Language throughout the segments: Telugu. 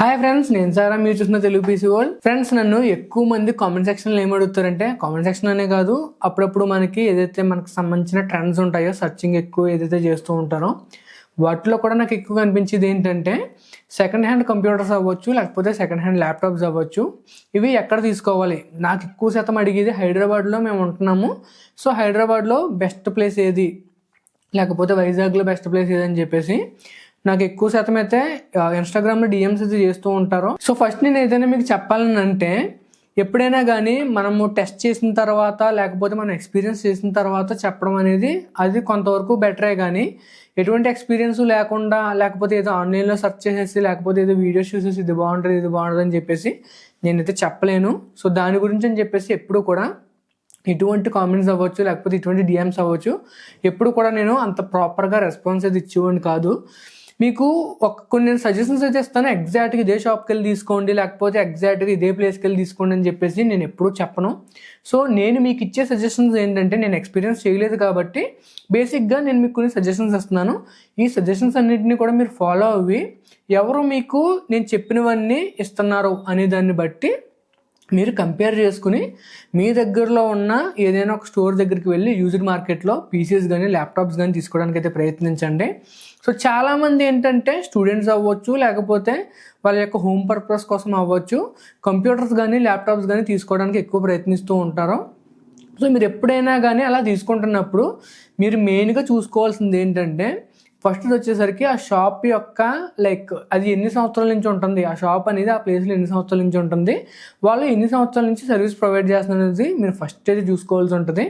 హాయ్ ఫ్రెండ్స్, నేను సారా, మీరు చూసిన తెలుగు పీసీ వరల్డ్. ఫ్రెండ్స్, నన్ను ఎక్కువ మంది కామెంట్ సెక్షన్లో ఏం అడుగుతారంటే, కామెంట్ సెక్షన్ అనే కాదు, అప్పుడప్పుడు మనకి ఏదైతే మనకు సంబంధించిన ట్రెండ్స్ ఉంటాయో, సర్చింగ్ ఎక్కువ ఏదైతే చేస్తూ ఉంటారో వాటిలో కూడా నాకు ఎక్కువగా అనిపించేది ఏంటంటే, సెకండ్ హ్యాండ్ కంప్యూటర్స్ అవ్వచ్చు, లేకపోతే సెకండ్ హ్యాండ్ ల్యాప్టాప్స్ అవ్వచ్చు, ఇవి ఎక్కడ తీసుకోవాలి. నాకు ఎక్కువ శాతం అడిగేది హైదరాబాద్లో మేము ఉంటున్నాము, సో హైదరాబాద్లో బెస్ట్ ప్లేస్ ఏది, లేకపోతే వైజాగ్లో బెస్ట్ ప్లేస్ ఏదని చెప్పేసి నాకు ఎక్కువ శాతం అయితే ఇన్స్టాగ్రామ్లో డిఎమ్స్ అయితే చేస్తూ ఉంటారు. సో ఫస్ట్ నేను ఏదైనా మీకు చెప్పాలని అంటే, ఎప్పుడైనా కానీ మనము టెస్ట్ చేసిన తర్వాత, లేకపోతే మనం ఎక్స్పీరియన్స్ చేసిన తర్వాత చెప్పడం అనేది అది కొంతవరకు బెటరే. కానీ ఎటువంటి ఎక్స్పీరియన్స్ లేకుండా, లేకపోతే ఏదో ఆన్లైన్లో సెర్చ్ చేసేసి, లేకపోతే ఏదో వీడియోస్ చూసేసి ఇది బాగుంటుంది అని చెప్పేసి నేనైతే చెప్పలేను. సో దాని గురించి అని చెప్పేసి ఎప్పుడు కూడా ఇటువంటి కామెంట్స్ అవ్వచ్చు, లేకపోతే ఇటువంటి డిఎమ్స్ అవ్వచ్చు, ఎప్పుడు కూడా నేను అంత ప్రాపర్గా రెస్పాన్స్ అయితే ఇచ్చేవాడిని కాదు. మీకు కొన్ని సజెషన్స్ అయితే ఇస్తాను, ఎగ్జాక్ట్గా ఇదే షాప్కి వెళ్ళి తీసుకోండి, లేకపోతే ఎగ్జాక్ట్గా ఇదే ప్లేస్కి వెళ్ళి తీసుకోండి అని చెప్పేసి నేను ఎప్పుడూ చెప్పను. సో నేను మీకు ఇచ్చే సజెషన్స్ ఏంటంటే, నేను ఎక్స్పీరియన్స్ చేయలేదు కాబట్టి బేసిక్గా నేను మీకు కొన్ని సజెషన్స్ ఇస్తున్నాను. ఈ సజెషన్స్ అన్నింటినీ కూడా మీరు ఫాలో అవ్వి, ఎవరు మీకు నేను చెప్పినవన్నీ ఇస్తున్నారు అనే దాన్ని బట్టి మీరు కంపేర్ చేసుకుని మీ దగ్గరలో ఉన్న ఏదైనా ఒక స్టోర్ దగ్గరికి వెళ్ళి యూజ్డ్ మార్కెట్లో పీసీస్ కానీ ల్యాప్టాప్స్ కానీ తీసుకోవడానికి అయితే ప్రయత్నించండి. సో చాలామంది ఏంటంటే స్టూడెంట్స్ అవ్వచ్చు, లేకపోతే వాళ్ళ యొక్క హోమ్ పర్పస్ కోసం అవ్వచ్చు, కంప్యూటర్స్ కానీ ల్యాప్టాప్స్ కానీ తీసుకోవడానికి ఎక్కువ ప్రయత్నిస్తూ ఉంటారు. సో మీరు ఎప్పుడైనా కానీ అలా తీసుకుంటున్నప్పుడు మీరు మెయిన్గా చూసుకోవాల్సింది ఏంటంటే, ఫస్ట్ వచ్చేసరికి ఆ షాప్ యొక్క అది ఎన్ని సంవత్సరాల నుంచి ఉంటుంది, ఆ షాప్ అనేది ఆ ప్లేస్లో ఎన్ని సంవత్సరాల నుంచి ఉంటుంది, వాళ్ళు ఎన్ని సంవత్సరాల నుంచి సర్వీస్ ప్రొవైడ్ చేస్తున్నారు అనేది మీరు ఫస్ట్ అయితే చూసుకోవాల్సి ఉంటుంది.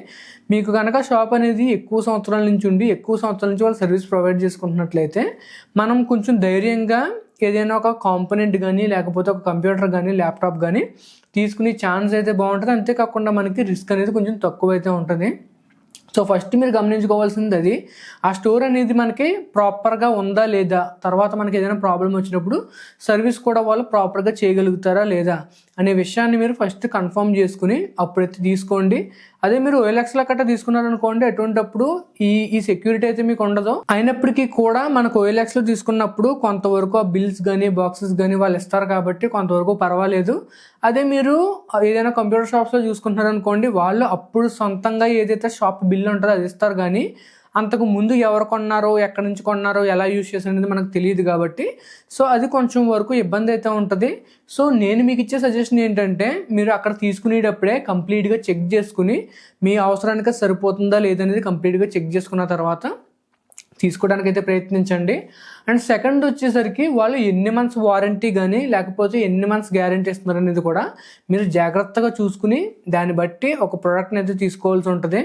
మీకు కనుక షాప్ అనేది ఎక్కువ సంవత్సరాల నుంచి ఉండి, ఎక్కువ సంవత్సరాల నుంచి వాళ్ళు సర్వీస్ ప్రొవైడ్ చేసుకుంటున్నట్లయితే మనం కొంచెం ధైర్యంగా ఏదైనా ఒక కాంపోనెంట్ కానీ, లేకపోతే ఒక కంప్యూటర్ కానీ, ల్యాప్టాప్ కానీ తీసుకునే ఛాన్స్ అయితే బాగుంటుంది. అంతేకాకుండా మనకి రిస్క్ అనేది కొంచెం తక్కువ అయితే ఉంటుంది. సో ఫస్ట్ మీరు గమనించుకోవాల్సింది అది, ఆ స్టోర్ అనేది మనకి ప్రాపర్గా ఉందా లేదా, తర్వాత మనకి ఏదైనా ప్రాబ్లం వచ్చినప్పుడు సర్వీస్ కూడా వాళ్ళు ప్రాపర్గా చేయగలుగుతారా లేదా అనే విషయాన్ని మీరు ఫస్ట్ కన్ఫర్మ్ చేసుకుని అప్పుడైతే తీసుకోండి. అదే మీరు OLXలో కట్ట తీసుకున్నారనుకోండి, అటువంటిప్పుడు ఈ సెక్యూరిటీ అయితే మీకు ఉండదు. అయినప్పటికీ కూడా మనకు OLXలో తీసుకున్నప్పుడు కొంతవరకు ఆ బిల్స్ కానీ, బాక్సెస్ కానీ వాళ్ళు ఇస్తారు కాబట్టి కొంతవరకు పర్వాలేదు. అదే మీరు ఏదైనా కంప్యూటర్ షాప్స్లో చూసుకుంటున్నారనుకోండి, వాళ్ళు అప్పుడు సొంతంగా ఏదైతే షాప్ బిల్ ఉంటుందో అది ఇస్తారు. కానీ అంతకు ముందు ఎవరు కొన్నారో, ఎక్కడి నుంచి కొన్నారో, ఎలా యూజ్ చేశారు అనేది మనకు తెలియదు కాబట్టి సో అది కొంచెం వరకు ఇబ్బంది అయితే ఉంటుంది. సో నేను మీకు ఇచ్చే సజెషన్ ఏంటంటే, మీరు అక్కడ తీసుకునేటప్పుడే కంప్లీట్గా చెక్ చేసుకుని మీ అవసరానికి సరిపోతుందా లేదనేది కంప్లీట్గా చెక్ చేసుకున్న తర్వాత తీసుకోవడానికి అయితే ప్రయత్నించండి. అండ్ సెకండ్ వచ్చేసరికి వాళ్ళు ఎన్ని మంత్స్ వారంటీ కానీ, లేకపోతే ఎన్ని మంత్స్ గ్యారంటీ ఇస్తున్నారు అనేది కూడా మీరు జాగ్రత్తగా చూసుకుని దాన్ని బట్టి ఒక ప్రోడక్ట్ని అయితే తీసుకోవాల్సి ఉంటుంది.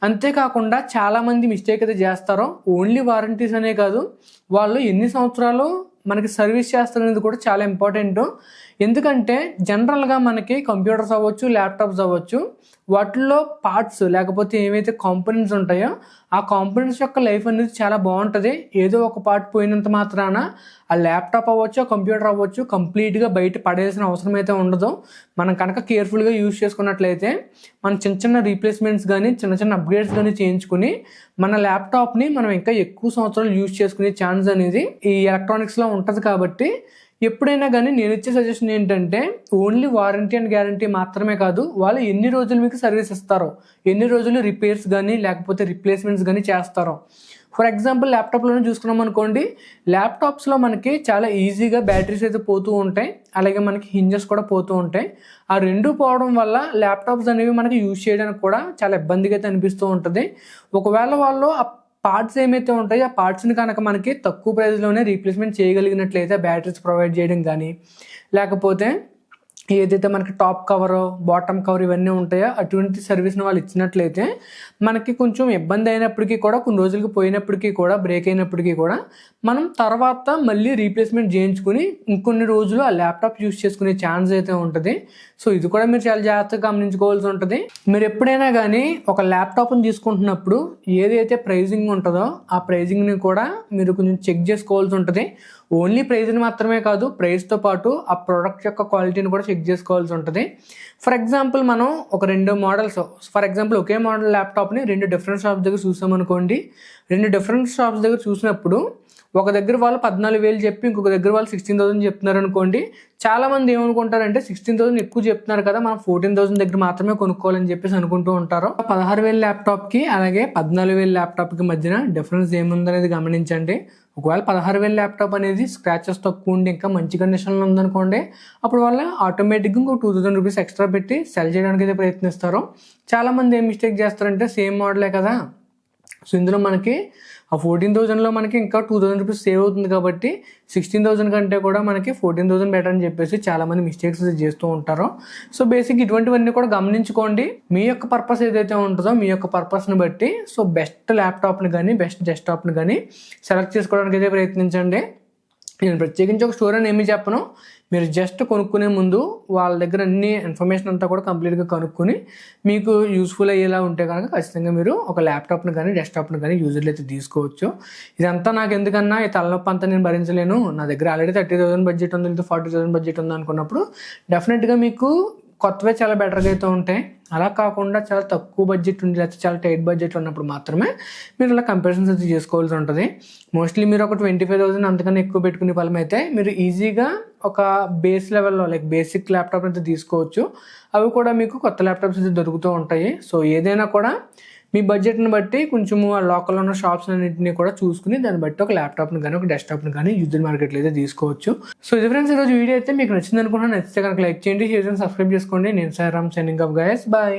అంతేకాకుండా చాలామంది మిస్టేక్ అయితే చేస్తారో, ఓన్లీ వారంటీస్ అనే కాదు, వాళ్ళు ఎన్ని సంవత్సరాలు మనకి సర్వీస్ చేస్తారనేది కూడా చాలా ఇంపార్టెంట్. ఎందుకంటే జనరల్గా మనకి కంప్యూటర్స్ అవ్వచ్చు, ల్యాప్టాప్స్ అవ్వచ్చు, వాటిల్లో పార్ట్స్ లేకపోతే ఏవైతే కాంపోనెంట్స్ ఉంటాయో ఆ కాంపోనెంట్స్ యొక్క లైఫ్ అనేది చాలా బాగుంటుంది. ఏదో ఒక పార్ట్ పోయినంత మాత్రాన ఆ ల్యాప్టాప్ అవ్వచ్చు, ఆ కంప్యూటర్ అవ్వచ్చు కంప్లీట్గా బయట పడేయాల్సిన అవసరం అయితే ఉండదు. మనం కనుక కేర్ఫుల్గా యూజ్ చేసుకున్నట్లయితే మన చిన్న చిన్న రీప్లేస్మెంట్స్ కానీ, చిన్న చిన్న అప్గ్రేడ్స్ కానీ చేయించుకుని మన ల్యాప్టాప్ని మనం ఇంకా ఎక్కువ సంవత్సరాలు యూజ్ చేసుకునే ఛాన్స్ అనేది ఈ ఎలక్ట్రానిక్స్లో ఉంటుంది. కాబట్టి ఎప్పుడైనా కానీ నేను ఇచ్చే సజెషన్ ఏంటంటే, ఓన్లీ వారంటీ అండ్ గ్యారంటీ మాత్రమే కాదు, వాళ్ళు ఎన్ని రోజులు మీకు సర్వీస్ ఇస్తారో, ఎన్ని రోజులు రిపేర్స్ కానీ, లేకపోతే రిప్లేస్మెంట్స్ కానీ చేస్తారో. ఫర్ ఎగ్జాంపుల్ ల్యాప్టాప్లోనే చూసుకున్నాం అనుకోండి, ల్యాప్టాప్స్లో మనకి చాలా ఈజీగా బ్యాటరీస్ అయితే పోతూ ఉంటాయి, అలాగే మనకి హింజెస్ కూడా పోతూ ఉంటాయి. ఆ రెండు పోవడం వల్ల ల్యాప్టాప్స్ అనేవి మనకి యూజ్ చేయడానికి కూడా చాలా ఇబ్బందిగా అయితే అనిపిస్తూ ఉంటుంది. ఒకవేళ వాళ్ళు పార్ట్స్ ఏమైతే ఉంటాయో ఆ పార్ట్స్ని కనుక మనకి తక్కువ ప్రైస్లోనే రీప్లేస్మెంట్ చేయగలిగినట్లయితే, బ్యాటరీస్ ప్రొవైడ్ చేయడం కానీ, లేకపోతే ఏదైతే మనకి టాప్ కవర్, బాటమ్ కవర్ ఇవన్నీ ఉంటాయో అటువంటి సర్వీస్ని వాళ్ళు ఇచ్చినట్లయితే మనకి కొంచెం ఇబ్బంది అయినప్పటికీ కూడా, కొన్ని రోజులకి పోయినప్పటికీ కూడా, బ్రేక్ అయినప్పటికీ కూడా మనం తర్వాత మళ్ళీ రీప్లేస్మెంట్ చేయించుకుని ఇంకొన్ని రోజులు ఆ ల్యాప్టాప్ యూజ్ చేసుకునే ఛాన్స్ అయితే ఉంటుంది. సో ఇది కూడా మీరు చాలా జాగ్రత్తగా గమనించుకోవాల్సి ఉంటుంది. మీరు ఎప్పుడైనా కానీ ఒక ల్యాప్టాప్ని తీసుకుంటున్నప్పుడు ఏదైతే ప్రైజింగ్ ఉంటుందో ఆ ప్రైజింగ్ని కూడా మీరు కొంచెం చెక్ చేసుకోవాల్సి ఉంటుంది. ఓన్లీ ప్రైజ్ని మాత్రమే కాదు, ప్రైస్తో పాటు ఆ ప్రోడక్ట్ యొక్క క్వాలిటీని కూడా చెక్ చేసుకోవాల్సి ఉంటుంది. ఫర్ ఎగ్జాంపుల్ మనం ఒక 2 models, for example okay model ల్యాప్టాప్ని 2 డిఫరెంట్ షాప్స్ దగ్గర చూసామనుకోండి, 2 డిఫరెంట్ షాప్స్ దగ్గర చూసినప్పుడు ఒక దగ్గర వాళ్ళు 14,000 చెప్పి ఇంకొక దగ్గర వాళ్ళు 16,000 చెప్తున్నారు అనుకోండి, చాలా మంది ఏమనుకుంటారంటే 16,000 ఎక్కువ చెప్తున్నారు కదా, మనం 14,000 దగ్గర మాత్రమే కొనుక్కోవాలని చెప్పేసి అనుకుంటూ ఉంటారు. 16,000 ల్యాప్టాప్కి అలాగే 14,000 ల్యాప్టాప్కి మధ్యన డిఫరెన్స్ ఏముందనేది గమనించండి. ఒకవేళ 16,000 ల్యాప్టాప్ అనేది స్క్రాచెస్ తక్కువ ఉండి ఇంకా మంచి కండిషన్లో ఉందనుకోండి, అప్పుడు వాళ్ళు ఆటోమేటిక్గా ఇంకో 2,000 రూపీస్ ఎక్స్ట్రా పెట్టి సెల్ చేయడానికి అయితే ప్రయత్నిస్తారు. చాలామంది ఏం మిస్టేక్ చేస్తారంటే సేమ్ మోడలే కదా, సో ఇందులో మనకి ఆ 14,000లో మనకి ఇంకా 2,000 రూపీస్ సేవ్ అవుతుంది కాబట్టి 16,000 కంటే కూడా మనకి 14,000 బెటర్ అని చెప్పేసి చాలామంది మిస్టేక్స్ చేస్తూ ఉంటారు. సో బేసిక్ ఇటువంటివన్నీ కూడా గమనించుకోండి. మీ యొక్క పర్పస్ ఏదైతే ఉంటుందో మీ యొక్క పర్పస్ని బట్టి సో బెస్ట్ ల్యాప్టాప్ని కానీ బెస్ట్ డెస్క్టాప్ని కానీ సెలెక్ట్ చేసుకోవడానికి అయితే ప్రయత్నించండి. నేను ప్రత్యేకించి ఒక స్టోర్ అని ఏమీ చెప్పను. మీరు జస్ట్ కొనుక్కునే ముందు వాళ్ళ దగ్గర అన్ని ఇన్ఫర్మేషన్ అంతా కూడా కంప్లీట్గా కనుక్కొని మీకు యూస్ఫుల్ అయ్యేలా ఉంటే కనుక ఖచ్చితంగా మీరు ఒక ల్యాప్టాప్ని కానీ డెస్క్టాప్ని కానీ యూజర్లు అయితే తీసుకోవచ్చు. ఇదంతా నాకు ఎందుకన్నా ఈ తలనొప్పి అంతా నేను భరించలేను, నా దగ్గర ఆల్రెడీ 30,000 బడ్జెట్ ఉంది, లేదా 40,000 బడ్జెట్ ఉంది అనుకున్నప్పుడు డెఫినెట్గా మీకు కొత్తవే చాలా బెటర్గా అయితే ఉంటాయి. అలా కాకుండా చాలా తక్కువ బడ్జెట్ ఉండి లేకపోతే చాలా టైట్ బడ్జెట్ ఉన్నప్పుడు మాత్రమే మీరు ఇలా కంపారిజన్స్ అయితే చేసుకోవాల్సి ఉంటుంది. మోస్ట్లీ మీరు ఒక 25,000 అంతకన్నా ఎక్కువ పెట్టుకునే ఫలం అయితే మీరు ఈజీగా ఒక బేస్ లెవెల్లో లైక్ బేసిక్ ల్యాప్టాప్ అయితే తీసుకోవచ్చు. అవి కూడా మీకు కొత్త ల్యాప్టాప్స్ అయితే దొరుకుతూ ఉంటాయి. సో ఏదైనా కూడా మీ బడ్జెట్ని బట్టి కొంచెము ఆ లోకల్లో ఉన్న షాప్స్ అన్నింటినీ కూడా చూసుకుని దాన్ని బట్టి ఒక ల్యాప్టాప్ని కానీ ఒక డెస్క్టాప్ని కానీ యూజర్ మార్కెట్లో అయితే తీసుకోవచ్చు. సో ఇది ఫ్రెండ్స్ ఈరోజు వీడియో అయితే మీకు నచ్చింది అనుకుంటున్నాను. నచ్చితే కనుక లైక్ చేయండి, షేర్ చేయండి, సబ్స్క్రైబ్ చేసుకోండి. నేను Sairam, signing off guys, bye.